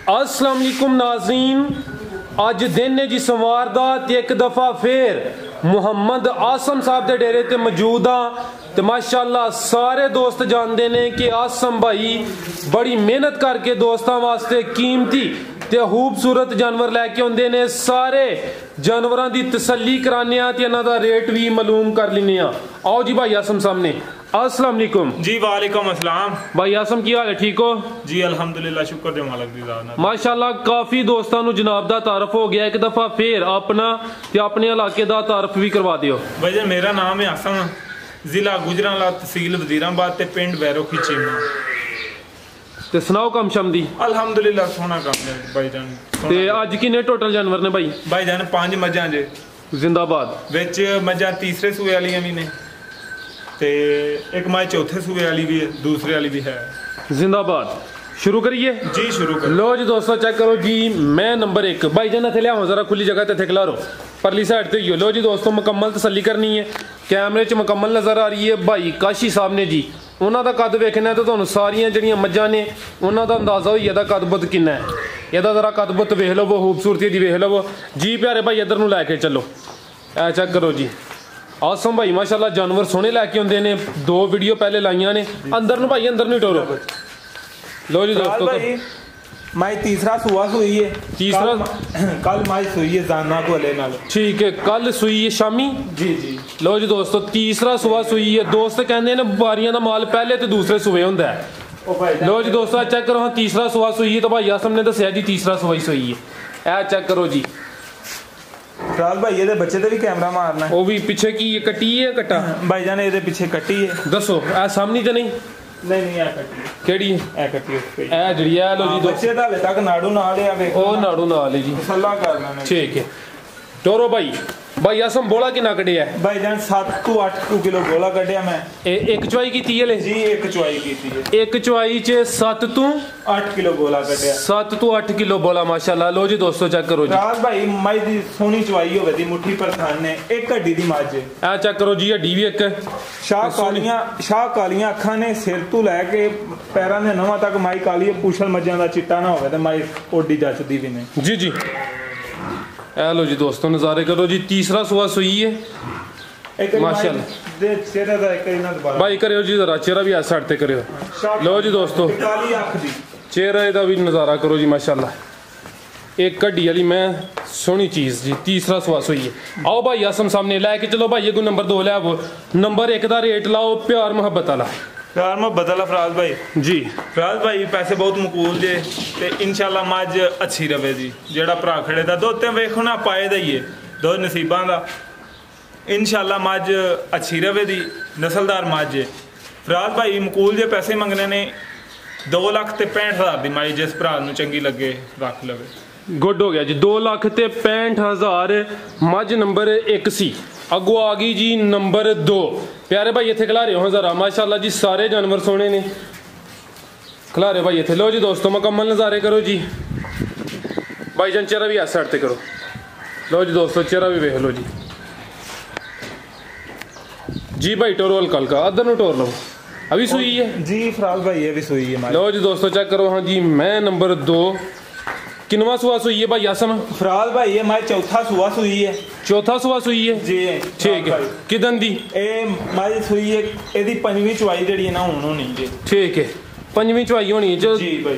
अस्सलाम वालेकुम नाज़रीन, अज दिन है जी सोमवार दा ते एक दफ़ा फिर मुहम्मद आसम साहब दे डेरे ते मौजूद हाँ। तो माशाल्लाह सारे दोस्त जानते हैं कि आसम भाई बड़ी मेहनत करके दोस्तों वास्ते कीमती ते खूबसूरत जानवर लैके आते ने। सारे जानवरों की तसल्ली कराने ते इन्हां दा रेट भी मालूम कर लेने। आओ जी भाई आसम सामने। अस्सलाम वालेकुम जी। वालेकुम अस्सलाम। भाई आसम की हाल है, ठीक हो जी? अल्हम्दुलिल्लाह, शुक्र दे मालिक दी ज़ात नाल। माशाल्लाह काफी दोस्तों को जनाब दा तारफ हो गया, एक दफा फिर अपना ते अपने इलाके दा तारफ भी करवा दियो। भाई मेरा नाम है आसम, जिला गुजरांवाला, तहसील वजीराबाद ते पिंड वैरो की चीमा। ते सुनाओ कम शम दी। अल्हम्दुलिल्लाह सोहना काम है भाईजान। ते अज किन्ने टोटल जानवर ने भाई? भाईजान 5 मझां जे जिंदाबाद। विच मझां तीसरे सूए वालियां भी ने ते एक मझ चौथे सूए वाली भी है, दूसरे वाली भी है। जिंदाबाद। शुरू करिए जी, शुरू करो। लो जी दोस्तों चेक करो जी, मैं नंबर 1 भाई जान थे लिया जरा खुली जगह ते खिला रो परली साइड ते ही हो। लो जी दोस्तों मुकम्मल तसल्ली करनी है, कैमरे च मुकम्मल नज़र आ रही है। भाई काशी साहब ने जी उन्हों का कद वेखना तो तुहानू सारियां जड़ियां मझां ने उन्हों का अंदाजा हो जाता कद बुत किन्ना है। यदा जरा कद बुत वेख लवो, खूबसूरती दी वेख लवो जी। प्यारे भाई इधर नूं लैके चलो, ए चेक करो जी। आसम भाई माशाल्लाह जानवर सोहने लैके आते ने, 2 वीडियो पहले लाइया ने। अंदर नूं भाई अंदर नहीं टोरो। लो जी दोस्तों माई तीसरा सुआ सुई है। तीसरा कल माई सुई है जाना को ले नाल। ठीक है, कल सुई है शामी। जी जी। लो जी दोस्तों तीसरा सुआ सुई है। दोस्त कहते हैं बारियां का माल पहले तो दूसरे सुबह होंगे है। लो जी दोस्तों चेक करो, हाँ तीसरा सुआ सुई है। तो भाई आसम ने दसिया जी तीसरा सुआ ही सुई है। ए चेक करो जी। फिलहाल भाई ये बच्चे ते भी कैमरा मारना है। वो भी पीछे की है, कटी है कट्टा भाईजान ये पीछे कटी है। दसो ए सामने तो नहीं? नहीं नहीं, ए कटी केड़ी ए कटी ए जड़ी है। लो जी बच्चे दा हले तक नाड़ू नाल है। वे ओ नाड़ू नाल है जी, तसल्ला कर लेना। ठीक है। टोरो भाई भाई आसम बोला कितना कटिया है? भाईजान 7 to 8 किलो बोला कटिया मैं। एक चुआई की है जी, एक चुआई की है। एक चुआई च 7 to 8 किलो बोला कटिया। 7 to 8 किलो बोला माशाल्लाह। लो जी दोस्तों चेक करो जी। राज भाई माई दी सोनी चुआई होवे दी मुट्ठी पर थाने एक हड्डी दी मझ। ए चेक करो जी, हड्डी भी एक। शाह कालियां अखां ने सिर तो लैके पैरां दे नवां तक माई काली है। पूछल मझां दा चिट्टा ना होवे ते माई ओडी जचदी भी नहीं। जी जी। ए लो जी दोस्तों नज़ारे करो जी। तीसरा सुआ सुई है माशाल्लाह। भाई करियो जी जरा चेहरा भी ऐसा साइड ते करियो। लो जी दोस्तों चेहरे का भी नज़ारा करो जी माशाल्लाह। एक हड्डी वाली मैं सोहनी चीज़ जी। तीसरा सुआ सुई है। आओ भाई आसम सामने लैके चलो भाई। को नंबर 2 लै वो नंबर 1 का रेट लाओ प्यार मुहब्बत वाला। प्यार मुहब्बत वाला फराज भाई जी। फराज भाई पैसे बहुत मकबूल जे ते इंशाल्लाह मझ अच्छी रवे जी। जेड़ा भरा खड़े दा दुध ते वेखो ना पाए दा ही है, दुध नसीबां दा। इंशाल्लाह मझ अच्छी रवे दी, नस्लदार मझ है। फराज भाई मकबूल जे पैसे मंगने ने 2,65,000 दी माई। जिस भरा नूं चंगी लगे रख लवे। गुड हो गया जी। 2,65,000 मझ नंबर 1 सी। अगो आ गई जी नंबर 2। प्यारे भाई इतने खिला रहे हो जरा माशाल्लाह जी। सारे जानवर सोने ने खिला रहे भाई इतने। लो जी दोस्तों मुकम्मल नज़ारे करो जी। भाई जान चेहरा भी ऐसा साइड ते करो। लो जी दोस्तों चेहरा भी वेख लो जी। जी भाई टोरो हल्का हल्का अदर नु टोर लो। अभी सुई है जी फराज भाई, ये भी सुई है। लो जी दोस्तों चेक करो, हाँ जी मैं नंबर 2। किनवा सुआ सुई है भाई आसम? फराज भाई ये मैं चौथा सुआ सुई है। चौथा सुआ सुई है जी। ठीक है। किदन दी? ए मैं सुई है एदी 5वीं चुआई जड़ी है ना हुण होनी जी। ठीक है 5वीं चुआई होनी है जी भाई।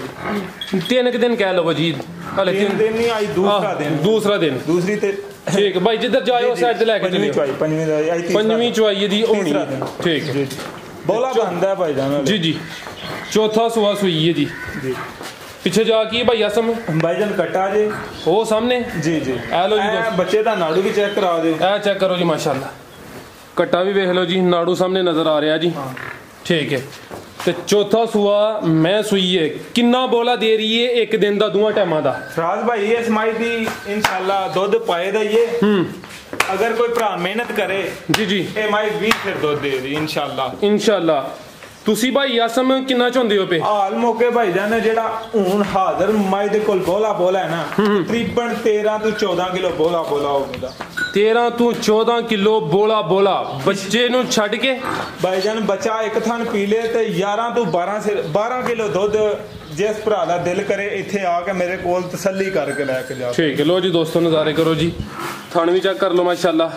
3 दिन कह लो जी। हले 3 दिन नहीं आई, दूसरा दिन। दूसरा दिन दूसरी ते ठीक है भाई। जिधर जाओ साइड ते लेके चलिए। 5वीं चुआई दी होनी है। ठीक है बोला बंदा है भाई जान। जी जी। चौथा सुआ सुई है जी। जी पीछे जाके भाई आसम भाईजान कटा जे ओ सामने। जी जी। ए लो जी बच्चे दा नाड़ू भी चेक करा दो। ए चेक करो जी माशाल्लाह। कट्टा भी वेख लो जी, नाड़ू सामने नजर आ रहा जी। ठीक है। ते चौथा सुआ मैं सुई है। किन्ना बोला दे रही है एक दिन दा दुआ टाइमां दा? फराज भाई ये समाई दी इंशाल्लाह दुध पाए दा ये। अगर कोई भरा मेहनत करे जी जी ए माई 20 फिर दुध दे दी इंशाल्लाह। इंशाल्लाह। तुसी भाई आसम किन्ना चाहते हो पे? हाल मौके भाई जान जेड़ा हुन हाजिर माई दे कोल बोला है ना तकरीबन 13 to 14 किलो बोला होगा। 13 to 14 किलो बोला बच्चे नूं छड्ड के भाईजान बच्चा एक थन पी ले ते 11 to 12 किलो दुध जिस भरा दा दिल करे इत्थे आके मेरे कोल तसल्ली करके लैके जा। ठीक है, लो जी दोस्तों नज़ारे करो जी, थान भी चेक कर लो माशाल्लाह।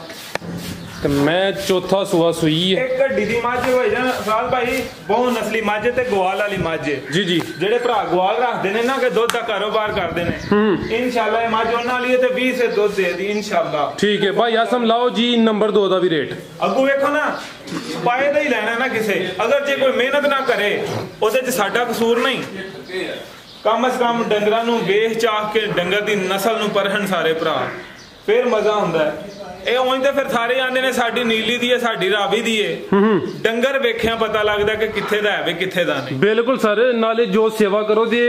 तो मैं चौथा सुआ सुई है। एक गड्डी दी मੱਝ होई जान साल भाई बहु नस्ली मੱਝ ते ग्वाल वाली मੱਝ जी जी, ਜਿਹੜੇ ਭਰਾ ਗਵਾਲ ਰੱਖਦੇ ਨੇ ਨਾ ਕਿ ਦੁੱਧ ਦਾ ਕਾਰੋਬਾਰ ਕਰਦੇ ਨੇ ਇਨਸ਼ਾਅੱਲਾ ਇਹ ਮੱਝ ਉਹਨਾਂ ਲਈ ਤੇ 20 ਸੇ ਦੁੱਧ ਦੇ ਦੀ ਇਨਸ਼ਾਅੱਲਾ। ठीक है भाई आसम लाओ जी नंबर 2 ਦਾ ਵੀ ਰੇਟ। ਅੱਗੋਂ ਵੇਖੋ ਨਾ ਪਾਏ ਦਾ ਹੀ ਲੈਣਾ ਨਾ ਕਿਸੇ, ਅਗਰ ਜੇ ਕੋਈ ਮਿਹਨਤ ਨਾ ਕਰੇ ਉਹਦੇ 'ਚ ਸਾਡਾ ਕਸੂਰ ਨਹੀਂ। ਕਮ ਸੇ ਕਮ ਡੰਗਰਾਂ ਨੂੰ ਵੇਖ ਚਾਹ ਕੇ ਡੰਗਰ ਦੀ ਨਸਲ ਨੂੰ ਪਰਖਣ ਸਾਰੇ ਭਰਾ, ਫਿਰ ਮਜ਼ਾ ਹੁੰਦਾ ਹੈ। ਇਹ ਉਂਝ ਤੇ ਫਿਰ ਸਾਰੇ ਆਂਦੇ ਨੇ ਸਾਡੀ ਨੀਲੀ ਦੀ ਹੈ ਸਾਡੀ ਰਾਵੀ ਦੀ ਹੈ, ਡੰਗਰ ਵੇਖਿਆ ਪਤਾ ਲੱਗਦਾ ਕਿ ਕਿੱਥੇ ਦਾ ਹੈ ਵੇ ਕਿੱਥੇ ਦਾ ਨਹੀਂ। ਬਿਲਕੁਲ ਸਰ, ਨਾਲੇ ਜੋ ਸੇਵਾ ਕਰੋ ਤੇ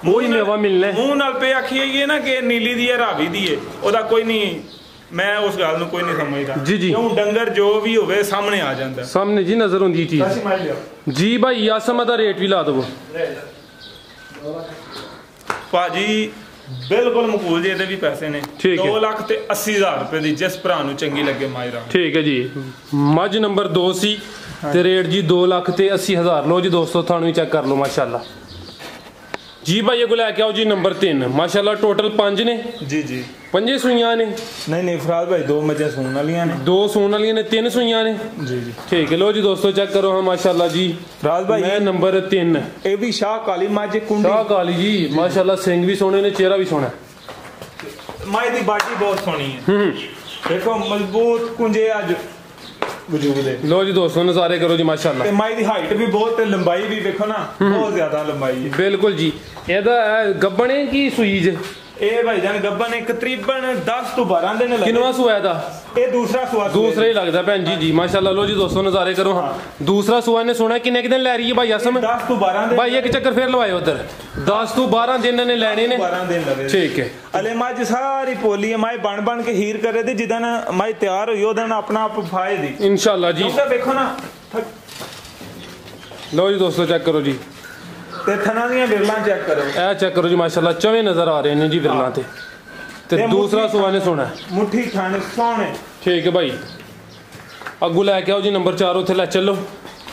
ਉਹੀ ਮੇਵਾ ਮਿਲਣਾ। ਮੂੰਹ ਨਾਲ ਪੇ ਆਖੀਏ ਨਾ ਕਿ ਨੀਲੀ ਦੀ ਹੈ ਰਾਵੀ ਦੀ ਹੈ, ਉਹਦਾ ਕੋਈ ਨਹੀਂ, ਮੈਂ ਉਸ ਗੱਲ ਨੂੰ ਕੋਈ ਨਹੀਂ ਸਮਝਦਾ ਜੀ ਜੀ, ਕਿਉਂ ਡੰਗਰ ਜੋ ਵੀ ਹੋਵੇ ਸਾਹਮਣੇ ਆ ਜਾਂਦਾ, ਸਾਹਮਣੇ ਜੀ ਨਜ਼ਰ ਹੁੰਦੀ ਚੀਜ਼ ਜੀ। ਭਾਈ ਆਸਮ ਦਾ ਰੇਟ ਵੀ ਲਾ ਦਵੋ ਭਾਜੀ, ਬਿਲਕੁਲ ਮਕਬੂਲ ਜੀ, ਇਹਦੇ ਵੀ ਪੈਸੇ ਨੇ 2,80,000 ਰੁਪਏ ਦੀ, ਜਿਸ ਭਰਾ ਨੂੰ ਚੰਗੀ ਲੱਗੇ ਮਾਇਰਾ। ਠੀਕ ਹੈ ਜੀ, ਮੱਝ ਨੰਬਰ 2 ਸੀ ਤੇ ਰੇਟ ਜੀ 2,80,000। ਲੋ ਜੀ ਦੋਸਤੋ ਤੁਹਾਨੂੰ ਵੀ ਚੈੱਕ ਕਰ ਲਓ ਮਾਸ਼ਾਅੱਲਾ ਜੀ। ਭਾਈ ਇਹ ਕੋ ਲੈ ਕੇ ਆਓ ਜੀ ਨੰਬਰ 3 ਮਾਸ਼ਾਅੱਲਾ। ਟੋਟਲ 5 ਨੇ ਜੀ ਜੀ, 5 ਸੂਈਆਂ ਨੇ। ਨਹੀਂ ਫਰਾਦ ਭਾਈ 2 ਮੱਝਾਂ ਸੂਣ ਵਾਲੀਆਂ ਨੇ, 2 ਸੂਣ ਵਾਲੀਆਂ ਨੇ, 3 ਸੂਈਆਂ ਨੇ ਜੀ ਜੀ। ਠੀਕ ਹੈ, ਲੋ ਜੀ ਦੋਸਤੋ ਚੈੱਕ ਕਰੋ ਹਾਂ ਮਾਸ਼ਾਅੱਲਾ ਜੀ। ਫਰਾਦ ਭਾਈ ਮੈਂ ਨੰਬਰ 3, ਇਹ ਵੀ ਸ਼ਾਹ ਕਾਲੀ ਮੱਝ ਕੁੰਡੀ, ਸ਼ਾਹ ਕਾਲੀ ਜੀ ਮਾਸ਼ਾਅੱਲਾ, ਸਿੰਘ ਵੀ ਸੋਹਣੇ ਨੇ, ਚਿਹਰਾ ਵੀ ਸੋਹਣਾ। ਮੱਝ ਦੀ ਬਾਡੀ ਬਹੁਤ ਸੋਹਣੀ ਹੈ, ਦੇਖੋ ਮਜ਼ਬੂਤ ਕੁੰਜੇ ਅੱਜ ਵਜੂਦ ਹੈ। ਲੋ ਜੀ ਦੋਸਤੋ ਨਜ਼ਾਰੇ ਕਰੋ ਜੀ ਮਾਸ਼ਾਅੱਲਾ। ਤੇ ਮੱਝ ਦੀ ਹਾਈਟ ਵੀ ਬਹੁਤ ਤੇ ਲੰਬਾਈ ਵੀ ਵੇਖੋ ਨਾ, ਬਹੁਤ ਜ਼ਿਆਦਾ ਲੰਬਾਈ ਹੈ। ਬਿਲਕੁਲ ਜੀ, ਇਹਦਾ ਗੱਬਣੇ ਕੀ ਸੂਈ ਜੇ? ਇਹ ਭਾਈ ਜਾਨ ਗੱਬਨ ਇੱਕ ਤਕਰੀਬਨ 10 ਤੋਂ 12 ਦਿਨ ਲੱਗੇ। ਕਿੰਨਵਾਂ ਸੂਆ ਇਹਦਾ? ਇਹ ਦੂਸਰਾ ਸੂਆ, ਦੂਸਰਾ ਹੀ ਲੱਗਦਾ ਭੈਣ ਜੀ। ਜੀ ਮਾਸ਼ਾਅੱਲਾ। ਲੋ ਜੀ ਦੋਸਤੋ ਨਜ਼ਾਰੇ ਕਰੋ ਹਾਂ। ਦੂਸਰਾ ਸੂਆ ਨੇ ਸੋਣਾ ਕਿੰਨੇ ਦਿਨ ਲੈ ਰਹੀ ਹੈ ਭਾਈ ਆਸਮ? 10 ਤੋਂ 12 ਦਿਨ। ਭਾਈ ਇੱਕ ਚੱਕਰ ਫੇਰ ਲਵਾਇਓ ਉਧਰ। 10 ਤੋਂ 12 ਦਿਨ ਇਹਨੇ ਲੈਣੇ ਨੇ। 12 ਦਿਨ ਲਵੇ। ਠੀਕ ਹੈ। ਅਲੇ ਮੱਝ ਸਾਰੀ ਪੋਲੀ ਹੈ, ਮਾਈ ਬਣ ਕੇ ਹੀਰ ਕਰੇ ਤੇ ਜਿੱਦਨ ਮਾਈ ਤਿਆਰ ਹੋਈ ਉਹਦਨ ਆਪਣਾ ਆਪ ਫਾਇ ਦੀ ਇਨਸ਼ਾਅੱਲਾ ਜੀ। ਉਹ ਵੇਖੋ ਨਾ। ਲੋ ਜੀ ਦੋਸਤੋ ਚੈੱਕ ਕਰੋ ਜੀ, ਤੇ ਥਣਾ ਦੀਆਂ ਵਿਰਲਾਂ ਚੈੱਕ ਕਰੋ। ਇਹ ਚੈੱਕ ਕਰੋ ਜੀ ਮਾਸ਼ਾਅੱਲਾ, ਚਵੇਂ ਨਜ਼ਰ ਆ ਰਹੇ ਨੇ ਜੀ ਵਿਰਲਾਂ ਤੇ। ਤੇ ਦੂਸਰਾ ਸੂਆ ਨੇ ਸੋਣਾ ਮੁੱਠੀ ਥਣ ਸੋਹਣੇ। ਠੀਕ ਹੈ ਭਾਈ, ਅੱਗੂ ਲੈ ਕੇ ਆਓ ਜੀ ਨੰਬਰ 4 ਉੱਥੇ ਲੈ ਚੱਲੋ।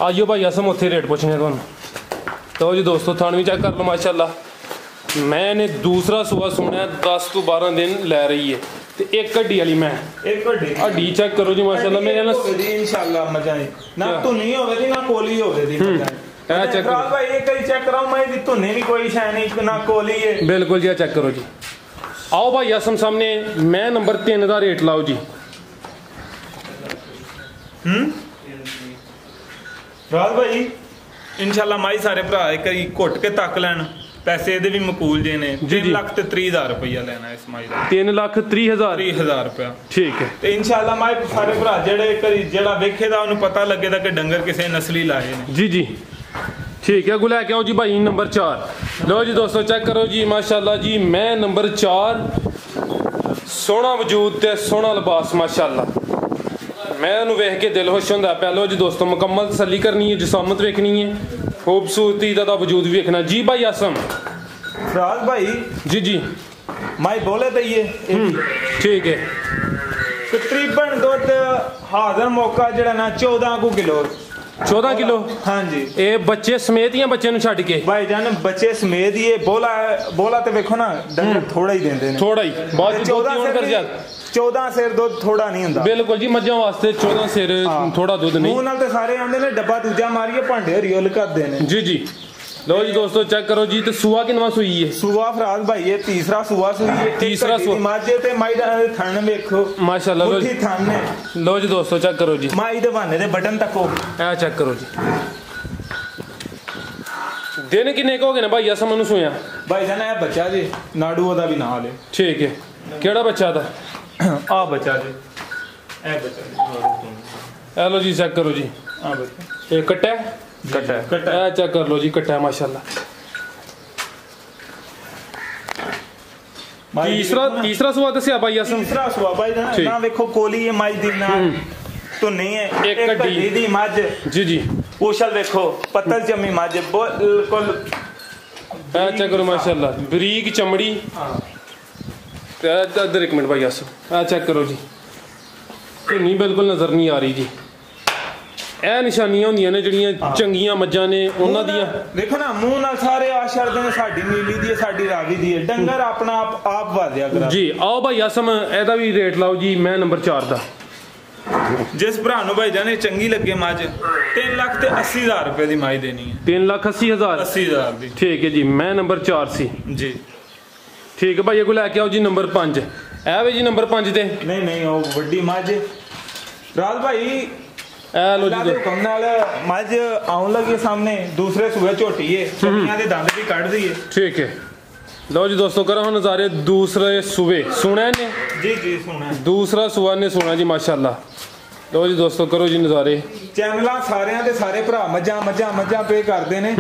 ਆਇਓ ਭਾਈ ਆਸਮ, ਉੱਥੇ ਰੇਟ ਪੁੱਛਣੇ ਤੁਹਾਨੂੰ। तो जी दोस्तों थान भी चेक कर लो माशाल्लाह। मैंने दूसरा सुबह सुना 10 तो 12 दिन लै रही है ते एक हड्डी वाली मैं एक हड्डी चेक करो जी माशाल्लाह। मेरे ना इंशाल्लाह मजा है ना तो नहीं होवे दी ना कोली होवे दी मजा है। चेक करो भाई एक ही चेक कराओ मैं दी तो नहीं कोई शय नहीं ना कोली है। बिल्कुल जी चेक करो जी। आओ भाई आसम सामने मैं नंबर 3 का रेट लाओ जी। राज भाई इंशाल्लाह माई सारे भरा एक घुट के तक लैन पैसे भी मकूल जे ने 3,30,000 रुपया लेना इस माई का 3,30,000 रुपया ठीक है। ते इंशाल्लाह माई सारे भरा जेड़ा वेखेदा उन्हें पता लगेगा कि डंगर किसी नस्ली लाए ने। जी जी ठीक है। गुला क्या हो जी भाई नंबर 4। लो जी दोस्तों चेक करो जी माशाल्लाह जी। मैं नंबर 4 सोहना वजूद ते सोहना लिबास माशाल्लाह। मैं उन्हें वेख के दिल खुश होंदा पिया। लो जी दोस्तों मुकम्मल तसल्ली करनी है, जिसामत वेखनी है, खूबसूरती दा वजूद भी वेखना। जी भाई आसम राज भाई जी जी माई बोले तो ये ठीक है। तकरीबन दुध हाजिर मौका जड़ा ना 14 किलो 14 किलो हाँ जी। ये बच्चे समेत या बच्चे नु छड़ के भाई जान बच्चे समेत ही बोला तो वेखो ना डंगर थोड़ा ही देंदे ने थोड़ा ही बहुत 14 सेर दुध थोड़ा नहीं हुंदा। बिल्कुल जी मज्जां वास्ते 14 सेर थोड़ा दुध नहीं। मूंह नाल ते सारे आंदे ने डब्बा दूजा मारिए भांडे हरियल करदे ने। जी जी लो जी दोस्तों चेक करो जी। तो सुआ किनवा सुई है? सुआ फराज भाई ये तीसरा सुआ सुई है। तीसरा सुआ माजे ते माई दा थन वेखो माशाल्लाह। लो जी थन ने लो जी दोस्तों चेक करो जी। माई दे बहाने दे बटन तको ए चेक करो जी। दिन किन्ने हो गए ने भाई ऐसा मनु सुया? भाई जान ए बच्चा जी नाडू ओदा भी नाल है। ठीक है। केड़ा बच्चा था? आ बच्चा जी ए बच्चा। ए लो जी चेक करो जी। आ बच्चा ये कट्टा कट्टा ए चेक कर लो जी। कट्टा है माशाल्लाह। तीसरा सुआ दसिया भाई आसम? तीसरा सुआ भाई ना देखो कोली है माई दी ना तो नहीं है एक हड्डी दी मज। जी जी उछल देखो पत्तल जमी मज बिल्कुल ए चेक करो माशाल्लाह। बरीक चमड़ी। इधर एक मिनट भाई आसम ए चेक करो जी। नहीं बिल्कुल नजर नहीं आ रही जी। ਇਹ ਨਿਸ਼ਾਨੀਆਂ ਹੁੰਦੀਆਂ ਨੇ ਜਿਹੜੀਆਂ ਚੰਗੀਆਂ ਮੱਝਾਂ ਨੇ ਉਹਨਾਂ ਦੀਆਂ। ਦੇਖੋ ਨਾ ਮੂੰਹ ਨਾਲ ਸਾਰੇ ਆ ਛੱਡਦੇ ਨੇ, ਸਾਡੀ ਨੀਲੀ ਦੀ ਹੈ, ਸਾਡੀ ਰਾਵੀ ਦੀ ਹੈ, ਡੰਗਰ ਆਪਣਾ ਆਪ ਵਾਧਿਆ ਕਰਾ ਜੀ। ਆਓ ਭਾਈ ਆਸਮ ਇਹਦਾ ਵੀ ਰੇਟ ਲਾਓ ਜੀ, ਮੈਂ ਨੰਬਰ 4 ਦਾ। ਜਿਸ ਭਰਾ ਨੂੰ ਭਾਈ ਜਾਨੇ ਚੰਗੀ ਲੱਗੇ ਮੱਝ 3,80,000 ਰੁਪਏ ਦੀ ਮੱਝ ਦੇਣੀ ਹੈ। 3,80,000 80,000 ਦੀ। ਠੀਕ ਹੈ ਜੀ, ਮੈਂ ਨੰਬਰ 4 ਸੀ ਜੀ ਠੀਕ ਹੈ ਭਾਈ। ਇਹ ਕੋ ਲੈ ਕੇ ਆਓ ਜੀ ਨੰਬਰ 5। ਇਹ ਵੇ ਜੀ ਨੰਬਰ 5 ਤੇ ਨਹੀਂ ਉਹ ਵੱਡੀ ਮੱਝ ਰਾਜ ਭਾਈ ਇਹ ਲੋ ਜੀ ਹੁਕਮ ਨਾਲ ਮੱਝ ਆਉਣ ਲੱਗੀ ਸਾਹਮਣੇ, ਦੂਸਰੇ ਸੂਏ ਝੋਟੀ ਏ, ਛੱਡੀਆਂ ਦੇ ਦੰਦ ਵੀ ਕੱਢਦੀ ਏ। ਠੀਕ ਹੈ। ਲਓ ਜੀ ਦੋਸਤੋ ਕਰੋ ਹੁਣ ਨਜ਼ਾਰੇ ਦੂਸਰੇ ਸੂਏ। ਸੁਣਿਆ ਨੇ ਜੀ ਸੁਣਾ ਦੂਸਰਾ ਸੂਆ ਨੇ ਸੁਣਾ ਜੀ ਮਾਸ਼ਾਅੱਲਾ। ਲਓ ਜੀ ਦੋਸਤੋ ਕਰੋ ਜੀ ਨਜ਼ਾਰੇ। ਚੈਨਲਾਂ ਸਾਰਿਆਂ ਦੇ ਸਾਰੇ ਭਰਾ ਮੱਝਾਂ ਪੇ ਕਰਦੇ ਨੇ,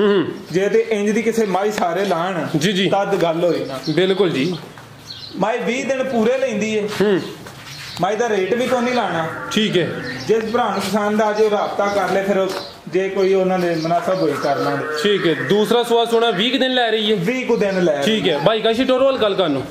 ਜੇ ਤੇ ਇੰਜ ਦੀ ਕਿਸੇ ਮਾਈ ਸਾਰੇ ਲਾਣ ਜੀ ਤਦ ਗੱਲ ਹੋਈ ਨਾ। ਬਿਲਕੁਲ ਜੀ। ਮਾਈ 20 ਦਿਨ ਪੂਰੇ ਲੈਂਦੀ ਏ, ਮਾਈ ਦਾ ਰੇਟ ਵੀ ਕੋਈ ਨਹੀਂ ਲਾਣਾ। ਠੀਕ ਹੈ। ਜਿਸ ਭਰਾ ਨੂੰ ਪਸੰਦ ਆ ਜੇ ਉਹ ਰਾਬਤਾ ਕਰ ਲੈ, ਫਿਰ ਜੇ ਕੋਈ ਉਹਨਾਂ ਦੇ ਮੁਨਾਸਬ ਹੋਈ ਕਰ ਲਾਂਗੇ। ਠੀਕ ਹੈ। ਦੂਸਰਾ ਸੂਆ ਸੁਣਾ 20 ਦਿਨ ਲੈ ਰਹੀ ਹੈ। 20 ਕੁ ਦਿਨ ਲੈ। ਠੀਕ ਹੈ ਭਾਈ ਕਾਸ਼ੀ ਟੋਰੋ ਵਾਲ ਗੱਲ ਕਰਨੋ।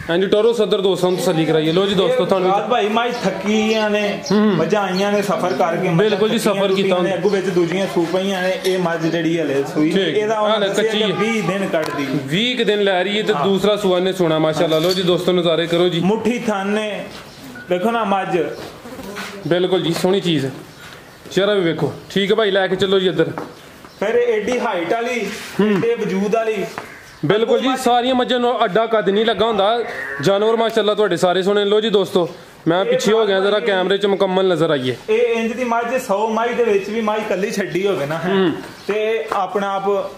ਹਾਂਜੀ ਟੋਰੋ ਸਦਰ ਦੋਸਤਾਂ ਨੂੰ ਤਸੱਲੀ ਕਰਾਈਏ। ਲੋ ਜੀ ਦੋਸਤੋ ਤੁਹਾਨੂੰ ਭਾਈ ਮਾਈ ਥੱਕੀਆਂ ਨੇ, ਮੱਝਾਂ ਆਈਆਂ ਨੇ ਸਫ਼ਰ ਕਰਕੇ। ਬਿਲਕੁਲ ਜੀ ਸਫ਼ਰ ਕੀਤਾ ਨੇ, ਅੱਗੋਂ ਵਿੱਚ ਦੂਜੀਆਂ ਸੂ ਪਈਆਂ ਨੇ। ਇਹ ਮੱਝ ਜਿਹੜੀ ਹਲੇ ਸੂਈ ਇਹਦਾ ਉਹਨਾਂ ਕੱਚੀ 20 ਦਿਨ ਕੱਢਦੀ, 20 ਦਿਨ ਲੈ ਰਹੀ ਹੈ ਤੇ ਦੂਸਰਾ ਸੂਆ ਨੇ ਸੁਣਾ ਮਾਸ਼ਾਅੱਲਾ। ਲੋ ਜੀ ਦੋਸਤੋ ਨਜ਼ਾਰੇ ਕਰੋ ਜੀ। ਮੁੱਠੀ ਥਣ ਨੇ ਦੇਖੋ ਨਾ ਮੱਝ, ਬਿਲਕੁਲ ਜੀ ਸੋਹਣੀ ਚੀਜ਼ ਹੈ। ਚਿਹਰਾ ਵੀ ਵੇਖੋ। ਠੀਕ ਹੈ ਭਾਈ ਲੈ ਕੇ ਚੱਲੋ ਜੀ ਇੱਧਰ। ਫਿਰ ਏਡੀ ਹਾਈਟ ਵਾਲੀ, ਏਡੇ ਵਜੂਦ ਵਾਲੀ। ਬਿਲਕੁਲ ਜੀ ਸਾਰੀਆਂ ਮੱਝਾਂ ਨੂੰ ਅੱਡਾ ਕੱਦ ਨਹੀਂ ਲੱਗਾ ਹੁੰਦਾ। ਜਾਨਵਰ ਮਾਸ਼ਾਅੱਲਾ ਤੁਹਾਡੇ ਸਾਰੇ ਸੋਹਣੇ। ਲੋ ਜੀ ਦੋਸਤੋ ਮੈਂ ਪਿੱਛੇ ਹੋ ਗਿਆ, ਜਰਾ ਕੈਮਰੇ 'ਚ ਮੁਕੰਮਲ ਨਜ਼ਰ ਆਈਏ। ਇਹ ਇੰਜ ਦੀ ਮੱਝ 100 ਮਾਈ ਦੇ ਵਿੱਚ ਵੀ ਮਾਈ ਕੱਲੀ ਛੱਡੀ ਹੋਵੇ ਨਾ ਤੇ ਆਪਣਾ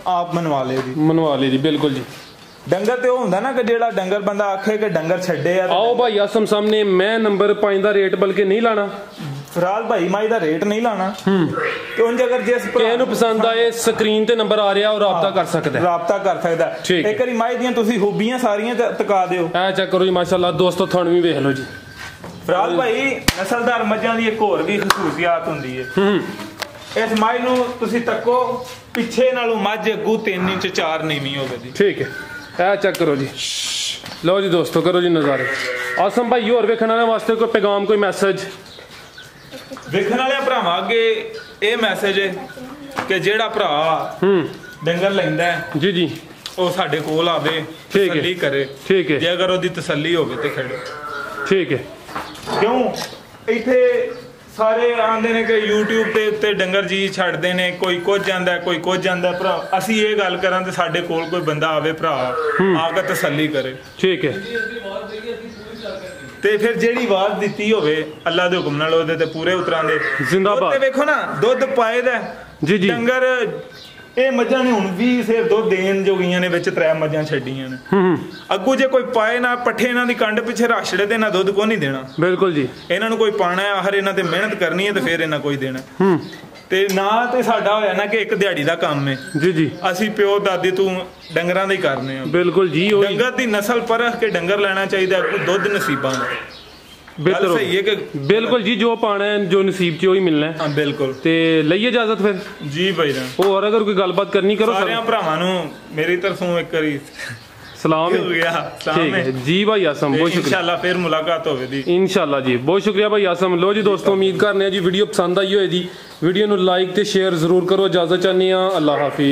ਆਪ ਮਨਵਾ ਲੇ ਜੀ। ਮਨਵਾ ਲੇ ਜੀ ਬਿਲਕੁਲ ਜੀ। ਡੰਗਰ ਤੇ ਉਹ ਹੁੰਦਾ ਨਾ ਕਿ ਜਿਹੜਾ ਡੰਗਰ ਬੰਦਾ ਆਖੇ ਕਿ ਡੰਗਰ ਛੱਡੇ ਆ। ਆਓ ਭਾਈ ਆਸਮ ਸਾਹਮਣੇ ਮੈਂ ਨੰਬਰ 5 ਦਾ ਰੇਟ ਬਲਕਿ ਨਹੀਂ ਲਾਣਾ। ਫਿਲਹਾਲ ਭਾਈ ਮਾਈ ਦਾ ਰੇਟ ਨਹੀਂ ਲਾਣਾ। ਤੇ ਉਂਝ ਅਗਰ ਜਿਸ ਕਿਸੇ ਨੂੰ ਪਸੰਦ ਆਏ ਸਕਰੀਨ ਤੇ ਨੰਬਰ ਆ ਰਿਹਾ ਉਹ ਰਾਬਤਾ ਕਰ ਸਕਦਾ। ਇੱਕ ਵਾਰੀ ਮਾਈ ਦੀਆਂ ਤੁਸੀਂ ਖੂਬੀਆਂ ਸਾਰੀਆਂ ਤਕਾ ਦਿਓ। ਐ ਚੈੱਕ ਕਰੋ ਜੀ ਮਾਸ਼ਾਅੱਲਾ ਦੋਸਤੋ ਤੁਹਾਨੂੰ ਵੀ ਵੇਖ ਲਓ ਜੀ। ਫਿਲਹਾਲ ਭਾਈ ਨਸਲਦਾਰ ਮੱਝਾਂ ਦੀ ਇੱਕ ਹੋਰ ਵੀ ਖਸੂਸੀਅਤ ਹੁੰਦੀ ਹੈ। ਇਸ ਮਾਈ ਨੂੰ ਤੁਸੀਂ ਤੱਕੋ, ਪਿੱਛੇ ਨਾਲੋਂ ਮੱਝ ਅੱਗੂ 3 ਇੰਚ 4 ਨੀਵੀਂ ਹੋਵੇ ਜੀ। ਠੀਕ ਹੈ। ਇਹ ਚੈੱਕ ਕਰੋ ਜੀ। ਲਓ ਜੀ ਦੋਸਤੋ ਕਰੋ ਜੀ ਨਜ਼ਾਰੇ। ਆਸਮ ਭਾਈ ਹੋਰ ਵੇਖਣ ਵਾਲਿਆਂ ਵਾਸਤੇ ਕੋਈ ਪੈਗਾਮ, ਕੋਈ ਮੈਸੇਜ? ਵੇਖਣ ਵਾਲਿਆਂ ਭਰਾਵਾਂ ਅੱਗੇ ਇਹ ਮੈਸੇਜ ਹੈ ਕਿ ਜਿਹੜਾ ਭਰਾ ਡੰਗਰ ਲੈਂਦਾ ਜੀ ਉਹ ਸਾਡੇ ਕੋਲ ਆਵੇ, ਤਸੱਲੀ ਕਰੇ। ਠੀਕ ਹੈ। ਜੇ ਅਗਰ ਉਹਦੀ ਤਸੱਲੀ ਹੋਵੇ ਤੇ ਖੜੇ। ਠੀਕ ਹੈ। ਕਿਉਂ ਇੱਥੇ ਸਾਰੇ ਆਂਦੇ ਨੇ ਕਿ YouTube ਤੇ ਉੱਤੇ ਡੰਗਰ ਜੀ ਛੱਡਦੇ ਨੇ, ਕੋਈ ਕੁਝ ਜਾਂਦਾ ਕੋਈ ਕੁਝ ਜਾਂਦਾ। ਭਰਾ ਅਸੀਂ ਇਹ ਗੱਲ ਕਰਾਂ ਤੇ ਸਾਡੇ ਕੋਲ ਕੋਈ ਬੰਦਾ ਆਵੇ ਭਰਾ ਆ ਕੇ ਤਸੱਲੀ ਕਰੇ। ਠੀਕ ਹੈ। ਤੇ ਫਿਰ ਜਿਹੜੀ ਆਵਾਜ਼ ਦਿੱਤੀ ਹੋਵੇ ਅੱਲਾ ਦੇ ਹੁਕਮ ਨਾਲ ਉਹਦੇ ਤੇ ਪੂਰੇ ਉਤਰਾਂਦੇ। ਜ਼ਿੰਦਾਬਾਦ। ਤੇ ਵੇਖੋ ਨਾ ਦੁੱਧ ਪਾਏ ਦਾ ਜੀ ਡੰਗਰ। ਇਹ ਮੱਝਾਂ ਨੇ ਹੁਣ ਵੀ ਸਿਰ ਦੁੱਧ ਦੇਣ ਜੋਗੀਆਂ ਨੇ, ਵਿੱਚ 3 ਮੱਝਾਂ ਛੱਡੀਆਂ ਨੇ। ਅੱਗੂ ਜੇ ਕੋਈ ਪਾਏ ਨਾ ਪੱਠੇ ਇਹਨਾਂ ਦੀ ਕੰਡ ਪਿੱਛੇ ਰਾਸ਼ੜੇ ਤੇ ਨਾ ਦੁੱਧ ਕੋ ਨਹੀਂ ਦੇਣਾ। ਬਿਲਕੁਲ ਜੀ। ਇਹਨਾਂ ਨੂੰ ਕੋਈ ਪਾਣਾ ਹੈ, ਆਖਰ ਇਹਨਾਂ ਤੇ ਮਿਹਨਤ ਕਰਨੀ ਹੈ ਤੇ ਫਿਰ ਇਹਨਾਂ ਕੋਈ ਦੇਣਾ। ਤੇ ਨਾ ਤੇ ਸਾਡਾ ਹੋਇਆ ਨਾ ਕਿ ਇੱਕ ਦਿਹਾੜੀ ਦਾ ਕੰਮ ਹੈ। ਜੀ ਅਸੀਂ ਪਿਓ ਦਾਦੀ ਤੂੰ ਡੰਗਰਾਂ ਦਾ ਹੀ ਕਰਨੇ ਆ। ਬਿਲਕੁਲ ਜੀ। ਡੰਗਰ ਦੀ ਨਸਲ ਪਰਖ ਕੇ ਡੰਗਰ ਲੈਣਾ ਚਾਹੀਦਾ, ਕੋਈ ਦੁੱਧ ਨਸੀਬਾਂ ਦਾ। ਬਿਲਕੁਲ ਸਹੀ ਹੈ ਕਿ ਬਿਲਕੁਲ ਜੀ ਜੋ ਪਾਣਾ ਹੈ ਜੋ ਨਸੀਬ 'ਚ ਉਹੀ ਮਿਲਣਾ ਹੈ। ਹਾਂ ਬਿਲਕੁਲ। ਤੇ ਲਈਏ ਇਜਾਜ਼ਤ ਫਿਰ ਜੀ ਭਾਈ ਜਾਨ। ਹੋਰ ਅਗਰ ਕੋਈ ਗੱਲਬਾਤ ਕਰਨੀ ਕਰੋ। ਸਾਰਿਆਂ ਭਰਾਵਾਂ ਨੂੰ ਮੇਰੀ ਤਰਫੋਂ ਇੱਕ ਵਾਰੀ ਸਲਾਮ ਹੋ ਗਿਆ। ਠੀਕ ਹੈ ਜੀ ਭਾਈ ਆਸਮ, ਬਹੁਤ ਸ਼ੁਕਰੀਆ। इंशाल्लाह फिर मुलाकात होवे दी इंशाल्लाह जी, बहुत शुक्रिया भाई आसम। लो जी दोस्तों उम्मीद करने जी वीडियो पसंद आई होएगी। वीडियो ਨੂੰ ਲਾਈਕ ਤੇ ਸ਼ੇਅਰ ਜ਼ਰੂਰ ਕਰੋ। ਇਜਾਜ਼ਤ ਚਾਹੁੰਦੇ ਹਾਂ। ਅੱਲਾਹ ਹਾਫਿਜ਼।